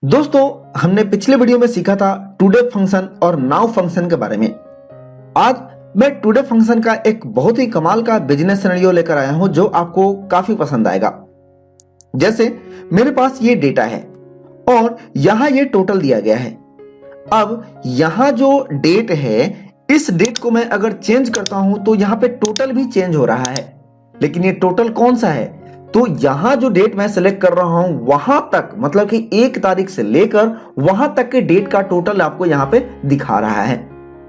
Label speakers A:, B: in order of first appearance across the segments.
A: दोस्तों, हमने पिछले वीडियो में सीखा था टुडे फंक्शन और नाउ फंक्शन के बारे में। आज मैं टुडे फंक्शन का एक बहुत ही कमाल का बिजनेस सिनेरियो लेकर आया हूं जो आपको काफी पसंद आएगा। जैसे मेरे पास ये डेटा है और यहां ये टोटल दिया गया है। अब यहां जो डेट है, इस डेट को मैं अगर चेंज करता हूं तो यहां पे टोटल भी चेंज हो रहा है। लेकिन ये टोटल कौन सा है? तो यहां जो डेट मैं सेलेक्ट कर रहा हूं वहां तक, मतलब कि 1 तारीख से लेकर वहां तक के डेट का टोटल आपको यहां पे दिखा रहा है।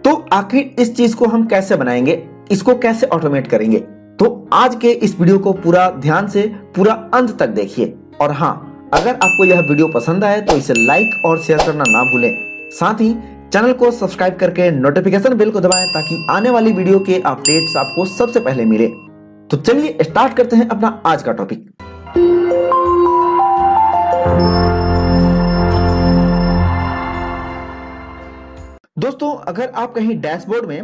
A: तो आखिर इस चीज को हम कैसे बनाएंगे, इसको कैसे ऑटोमेट करेंगे? तो आज के इस वीडियो को पूरा ध्यान से पूरा अंत तक देखिए। और हाँ, अगर आपको यह वीडियो पसंद आए तो इसे लाइक और शेयर करना ना भूलें। साथ ही चैनल को सब्सक्राइब करके नोटिफिकेशन बेल को दबाएं ताकि आने वाली वीडियो के अपडेट्स आपको सबसे पहले मिले। तो चलिए स्टार्ट करते हैं अपना आज का टॉपिक। दोस्तों, अगर आप कहीं डैशबोर्ड में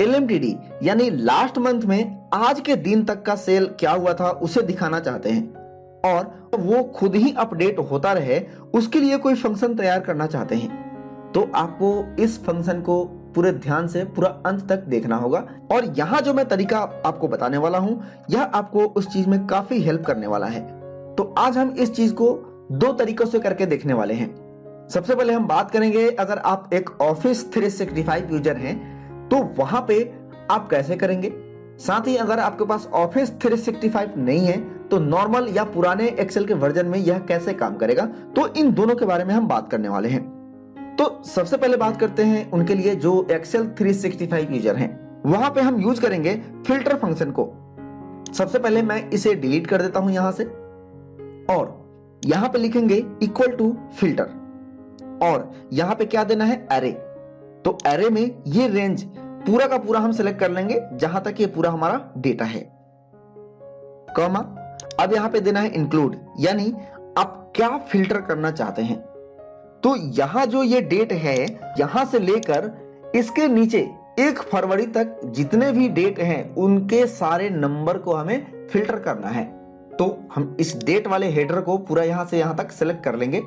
A: LMTD यानी लास्ट मंथ में आज के दिन तक का सेल क्या हुआ था उसे दिखाना चाहते हैं और वो खुद ही अपडेट होता रहे, उसके लिए कोई फंक्शन तैयार करना चाहते हैं, तो आपको इस फंक्शन को पूरे ध्यान से पूरा अंत तक देखना होगा। और यहाँ जो मैं तरीका आपको बताने वाला हूं, यह आपको उस चीज में काफी हेल्प करने वाला है। तो आज हम इस चीज को 2 तरीकों से करके देखने वाले हैं। सबसे पहले हम बात करेंगे, अगर आप एक ऑफिस 365 यूजर हैं तो वहां पे आप कैसे करेंगे। साथ ही अगर आपके पास ऑफिस 365 नहीं है तो नॉर्मल या पुराने एक्सेल के वर्जन में यह कैसे काम करेगा, तो इन दोनों के बारे में हम बात करने वाले हैं। तो सबसे पहले बात करते हैं उनके लिए जो एक्सेल 365 यूजर हैं। वहां पे हम यूज करेंगे फिल्टर फंक्शन को। सबसे पहले मैं इसे डिलीट कर देता हूं यहां से और यहां पे लिखेंगे इक्वल टू फिल्टर और यहां पे क्या देना है, एरे। तो एरे में ये रेंज पूरा का पूरा हम सिलेक्ट कर लेंगे जहां तक ये पूरा हमारा डेटा है, कॉमा। अब यहां पे देना है इंक्लूड, यानी आप क्या फिल्टर करना चाहते हैं। तो यहां जो ये डेट है, यहां से लेकर इसके नीचे 1 फरवरी तक जितने भी डेट हैं उनके सारे नंबर को हमें फिल्टर करना है। तो हम इस डेट वाले हेडर को पूरा यहां से यहां तक सेलेक्ट कर लेंगे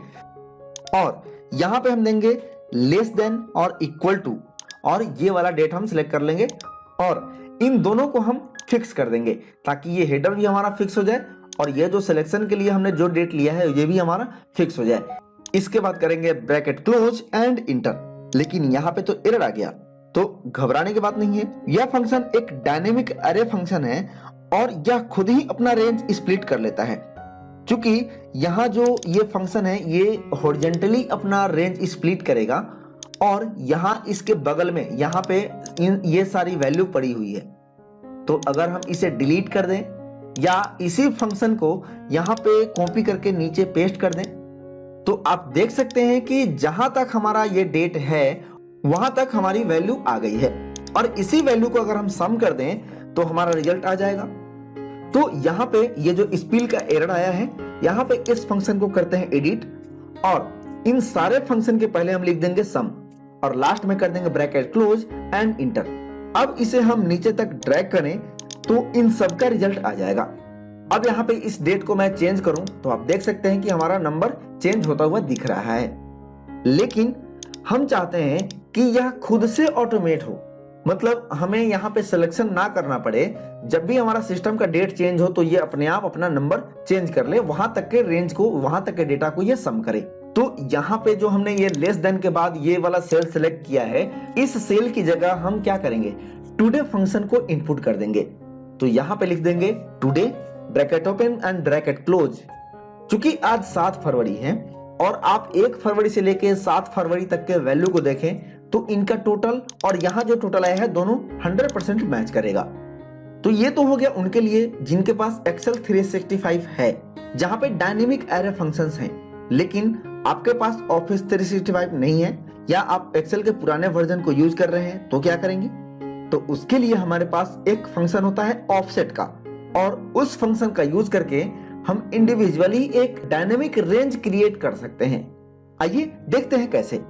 A: और यहां पे हम देंगे लेस देन और इक्वल टू, और ये वाला डेट हम सिलेक्ट कर लेंगे और इन दोनों को हम फिक्स कर देंगे ताकि ये हेडर भी हमारा फिक्स हो जाए और ये जो सिलेक्शन के लिए हमने जो डेट लिया है ये भी हमारा फिक्स हो जाए। इसके बाद करेंगे ब्रैकेट क्लोज एंड इंटर। लेकिन यहां पे तो एरर आ गया, तो घबराने की बात नहीं है। यह फंक्शन एक डायनेमिक अरे फंक्शन है और यह खुद ही अपना रेंज स्प्लिट कर लेता है। क्योंकि यहां जो ये फंक्शन है ये हॉरिजॉन्टली अपना रेंज स्प्लिट करेगा और यहां इसके बगल में यहां पे ये सारी वैल्यू पड़ी हुई है। तो अगर हम इसे डिलीट कर दें या इसी फंक्शन को यहां पे कॉपी करके नीचे पेस्ट कर दें, तो आप देख सकते हैं कि जहां तक हमारा ये डेट है वहां तक हमारी वैल्यू आ गई है और इसी वैल्यू को अगर हम सम कर दें तो हमारा रिजल्ट आ जाएगा। तो यहां पे ये जो स्पिल का एरर आया है, यहां पे इस फंक्शन को करते हैं एडिट और इन सारे फंक्शन के पहले हम लिख देंगे सम और लास्ट में कर देंगे ब्रैकेट क्लोज एंड इंटर। अब इसे हम नीचे तक ड्रैग करें तो इन सब का रिजल्ट आ जाएगा। अब यहाँ पे इस डेट को मैं चेंज करूं तो आप देख सकते हैं कि हमारा नंबर चेंज होता हुआ दिख रहा है। लेकिन हम चाहते हैं कि यह खुद से ऑटोमेट हो, मतलब हमें यहाँ पे सिलेक्शन ना करना पड़े। जब भी हमारा सिस्टम का डेट चेंज हो तो ये अपने आप अपना नंबर चेंज कर ले, वहां तक के रेंज को, वहां तक के डेटा को ये सम करे। तो यहाँ पे जो हमने ये लेस देन के बाद ये वाला सेल सिलेक्ट किया है, इस सेल की जगह हम क्या करेंगे, टुडे फंक्शन को इनपुट कर देंगे। तो यहाँ पे लिख देंगे today bracket open and bracket close. चूंकि आज 7 फरवरी है और आप 1 फरवरी से लेके 7 फरवरी तक के वैल्यू को देखें तो इनका टोटल और यहां जो टोटल आया है दोनों 100% मैच करेगा। तो ये तो हो गया उनके लिए जिनके पास एक्सेल 365 है, जहां पे डायनेमिक एरे फंक्शंस हैं। लेकिन आपके पास ऑफिस 365 नहीं है या आप एक्सेल के पुराने वर्जन को यूज कर रहे हैं, तो क्या करेंगे? तो उसके लिए हमारे पास एक फंक्शन होता है ऑफसेट का और उस फंक्शन का यूज करके हम इंडिविजुअली एक डायनेमिक रेंज क्रिएट कर सकते हैं। आइए देखते हैं कैसे।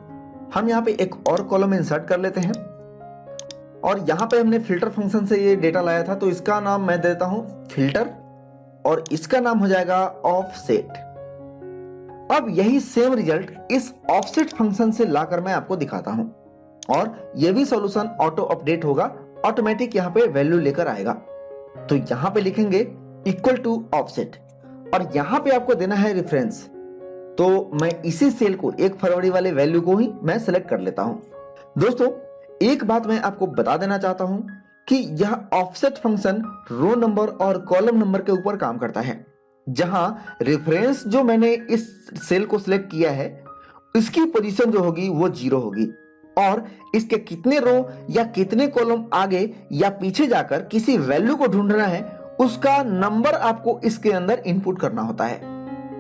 A: हम यहाँ पे एक और कॉलम इंसर्ट कर लेते हैं और यहाँ पे हमने फिल्टर फंक्शन से ये डेटा लाया था, तो इसका नाम मैं देता हूं फिल्टर और इसका नाम हो जाएगा ऑफसेट। अब यही सेम रिजल्ट इस ऑफसेट फंक्शन से लाकर मैं आपको दिखाता हूं और यह भी सॉल्यूशन ऑटो अपडेट होगा, ऑटोमेटिक यहां पे वैल्यू लेकर आएगा। तो यहां पे लिखेंगे इक्वल टू ऑफसेट और यहां पे आपको देना है रेफरेंस। तो मैं इसी सेल को 1 फरवरी वाले वैल्यू को ही मैं सिलेक्ट कर लेता हूं। दोस्तों एक बात मैं आपको बता देना चाहता हूं कि यह ऑफसेट फंक्शन रो नंबर और कॉलम नंबर के ऊपर काम करता है, जहां रेफरेंस जो मैंने इस सेल को सिलेक्ट किया है इसकी पोजीशन जो होगी वो 0 होगी और इसके कितने रो या कितने कॉलम आगे या पीछे जाकर किसी वैल्यू को ढूंढना है उसका नंबर आपको इसके अंदर इनपुट करना होता है।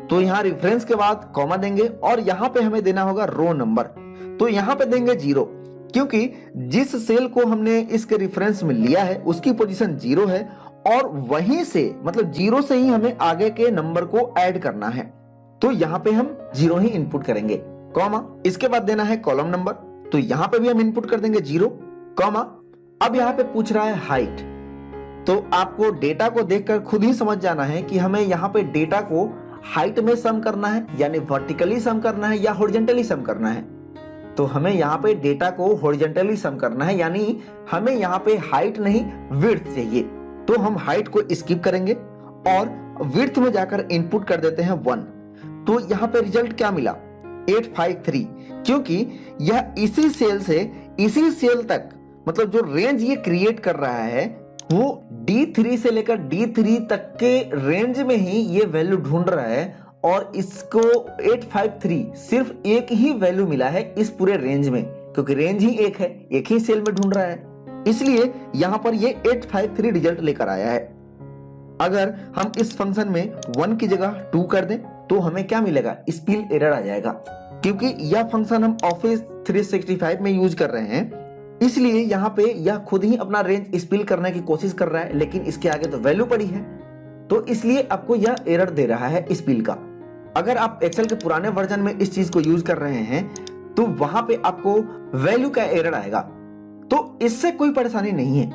A: तो यहां रेफरेंस के बाद कॉमा देंगे और यहां पे हमें देना होगा रो नंबर। तो यहां पे देंगे 0 क्योंकि जिस सेल को हमने इसके रेफरेंस में लिया है उसकी पोजीशन 0 है और वहीं से मतलब 0 से ही हमें आगे के नंबर को ऐड करना है। तो यहां पे हम 0 ही इनपुट करेंगे, कॉमा। इसके बाद देना है कॉलम नंबर, तो यहां पे भी हम इनपुट कर देंगे 0, कॉमा। अब यहां पे पूछ रहा है हाइट, तो आपको डेटा को देखकर खुद ही समझ जाना है कि हमें यहां पे डेटा को हाइट में सम करना है, यानी वर्टिकली सम करना है या हॉरिजॉन्टली सम करना है। तो हमें यहाँ पे डेटा को हॉरिजॉन्टली सम करना है, यानी हमें यहाँ पे हाइट नहीं विड्थ चाहिए। तो हम हाइट को स्किप करेंगे और विड्थ में जाकर इनपुट कर देते हैं 1। तो यहाँ पे रिजल्ट क्या मिला 853, क्योंकि यह इसी सेल से इसी सेल तक मतलब जो रेंज ये क्रिएट कर रहा है वो D3 से लेकर D3 तक के रेंज में ही ये वैल्यू ढूंढ रहा है और इसको 853 सिर्फ एक ही वैल्यू मिला है इस पूरे रेंज में, क्योंकि रेंज ही एक है, एक ही सेल में ढूंढ रहा है, इसलिए यहां पर ये 853 रिजल्ट लेकर आया है। अगर हम इस फंक्शन में 1 की जगह 2 कर दें तो हमें क्या मिलेगा, स्पेल एरर आ जाएगा, क्योंकि यह फंक्शन हम ऑफिस 365 में यूज कर रहे हैं, इसलिए यहाँ पे यह खुद ही अपना रेंज स्पेल करने की कोशिश कर रहा है, लेकिन इसके आगे तो वैल्यू पड़ी है, तो इसलिए आपको यह एरर दे रहा है स्पेल का। अगर आप एक्सेल के पुराने वर्जन में इस चीज को यूज कर रहे हैं तो वहां पे आपको वैल्यू का एरर आएगा, तो इससे कोई परेशानी नहीं है,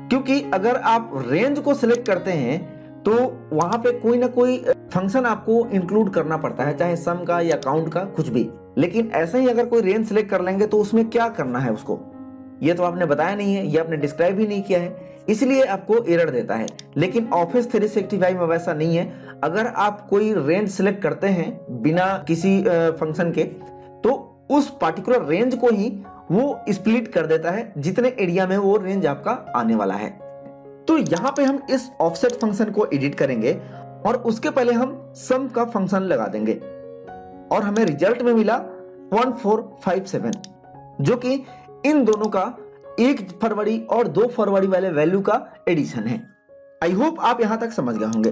A: क्योंकि अगर आप रेंज को सिलेक्ट करते हैं तो वहां पे कोई ना कोई फंक्शन आपको इंक्लूड करना पड़ता है, चाहे सम का या काउंट का, कुछ भी। लेकिन ऐसे ही अगर कोई रेंज सिलेक्ट कर लेंगे तो उसमें क्या करना है उसको, ये तो आपने बताया नहीं है, ये आपने डिस्क्राइब भी नहीं किया है, इसलिए आपको एरर देता है। लेकिन ऑफिस 365 में वैसा नहीं है। अगर आप कोई रेंज सिलेक्ट करते हैं बिना किसी फंक्शन के तो उस पार्टिकुलर रेंज को ही वो स्प्लिट कर देता है जितने एरिया में वो रेंज आपका आने वाला है। तो यहाँ पे हम इस ऑफसेट फंक्शन को एडिट करेंगे और उसके पहले हम सम का फंक्शन लगा देंगे और हमें रिजल्ट में मिला 1457, जो कि इन दोनों का 1 फरवरी और 2 फरवरी वाले वैल्यू का एडिशन है। आई होप आप यहां तक समझ गए होंगे।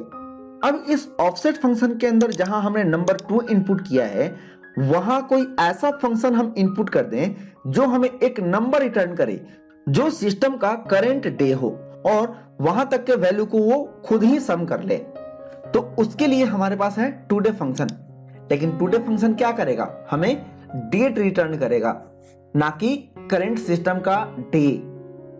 A: अब इस ऑफसेट फंक्शन के अंदर जहां हमने नंबर 2 इनपुट किया है वहां कोई ऐसा फंक्शन हम इनपुट कर दें जो हमें एक नंबर रिटर्न करे जो सिस्टम का करंट डे हो और वहां तक के वैल्यू को वो खुद ही सम कर ले। तो उसके लिए हमारे पास है टुडे फंक्शन, लेकिन टुडे फंक्शन क्या करेगा, हमें डेट रिटर्न करेगा, ना कि करंट सिस्टम का डे।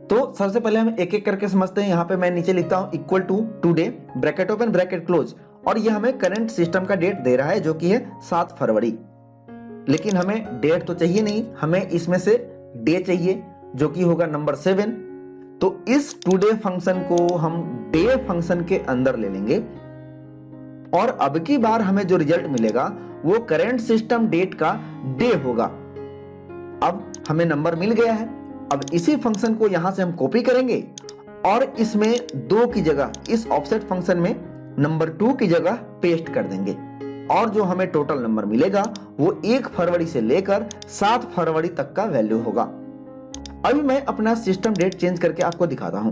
A: तो सबसे पहले हम एक एक करके समझते हैं। यहाँ पे मैं नीचे लिखता हूं equal to today bracket open bracket close, और ये हमें करंट सिस्टम का डेट दे रहा है जो कि है 7 फरवरी। लेकिन हमें डेट तो चाहिए नहीं, हमें इसमें से डे चाहिए जो कि होगा नंबर 7। तो इस टुडे फंक्शन को हम डे फंक्शन के अंदर ले लेंगे और अब की बार हमें जो रिजल्ट मिलेगा वो करंट सिस्टम डेट का डे होगा। अब हमें नंबर मिल गया है। अब इसी फंक्शन को यहां से हम कॉपी करेंगे और इसमें 2 की जगह इस ऑफसेट फंक्शन में नंबर 2 की जगह पेस्ट कर देंगे और जो हमें टोटल नंबर मिलेगा वो 1 फरवरी से लेकर 7 फरवरी तक का वैल्यू होगा। अभी मैं अपना सिस्टम डेट चेंज करके आपको दिखाता हूं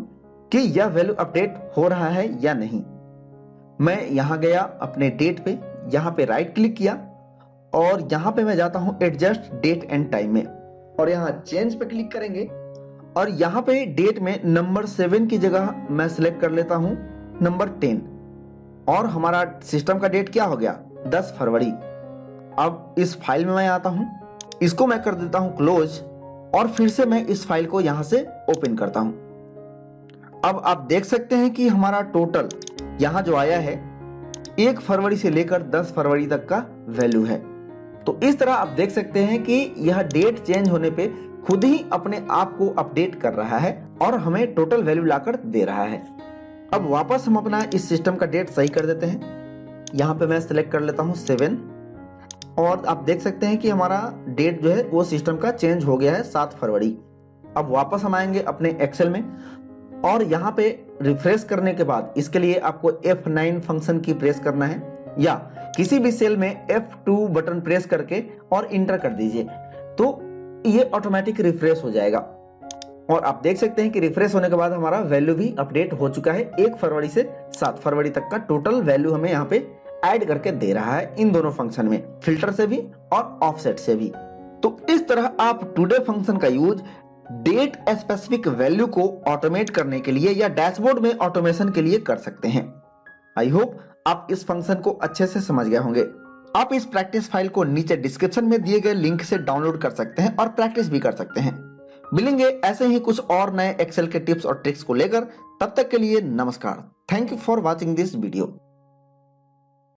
A: कि यह वैल्यू अपडेट हो रहा है या नहीं। मैं यहां गया अपने डेट पे, यहां पे राइट क्लिक किया और यहां पे मैं जाता हूं एडजस्ट डेट एंड टाइम में और यहां चेंज पे क्लिक करेंगे और यहां पे डेट में नंबर 7 की जगह मैं सिलेक्ट कर लेता हूं नंबर 10 और हमारा सिस्टम का डेट क्या हो गया 10 फरवरी। अब इस फाइल में मैं आता हूं, इसको मैं कर देता हूं क्लोज और फिर से मैं इस फाइल को यहां से ओपन करता हूं। अब आप देख सकते हैं कि हमारा टोटल यहां जो आया है 1 फरवरी से लेकर 10 फरवरी तक का वैल्यू है। तो इस तरह आप देख सकते हैं कि यह डेट चेंज होने पे खुद ही अपने आप को अपडेट कर रहा है और हमें टोटल वैल्यू लाकर दे रहा है। अब वापस हम अपना इस सिस्टम का डेट सही कर देते हैं। यहाँ पे मैं सिलेक्ट कर लेता हूँ 7 और आप देख सकते हैं कि हमारा डेट जो है वो सिस्टम का चेंज हो गया है 7 फरवरी। अब वापस हम आएंगे अपने एक्सेल में और यहाँ पे रिफ्रेश करने के बाद इसके लिए आपको F9 फंक्शन की प्रेस करना है या किसी भी सेल में F2 बटन प्रेस करके और इंटर कर दीजिए, तो ये ऑटोमेटिक रिफ्रेश हो जाएगा। और आप देख सकते हैं कि रिफ्रेश होने के बाद हमारा वैल्यू भी अपडेट हो चुका है। 1 फरवरी से 7 फरवरी तक का टोटल वैल्यू हमें यहाँ पे ऐड करके दे रहा है, इन दोनों फंक्शन में, फिल्टर से भी और ऑफसेट से भी। तो इस तरह आप टुडे फंक्शन का यूज डेट स्पेसिफिक वैल्यू को ऑटोमेट करने के लिए या डैशबोर्ड में ऑटोमेशन के लिए कर सकते हैं। आई होप आप इस फंक्शन को अच्छे से समझ गए होंगे। आप इस प्रैक्टिस फाइल को नीचे डिस्क्रिप्शन में दिए गए लिंक से डाउनलोड कर सकते हैं और प्रैक्टिस भी कर सकते हैं। मिलेंगे ऐसे ही कुछ और नए एक्सेल के टिप्स और ट्रिक्स को लेकर, तब तक के लिए नमस्कार। Thank you for watching this video.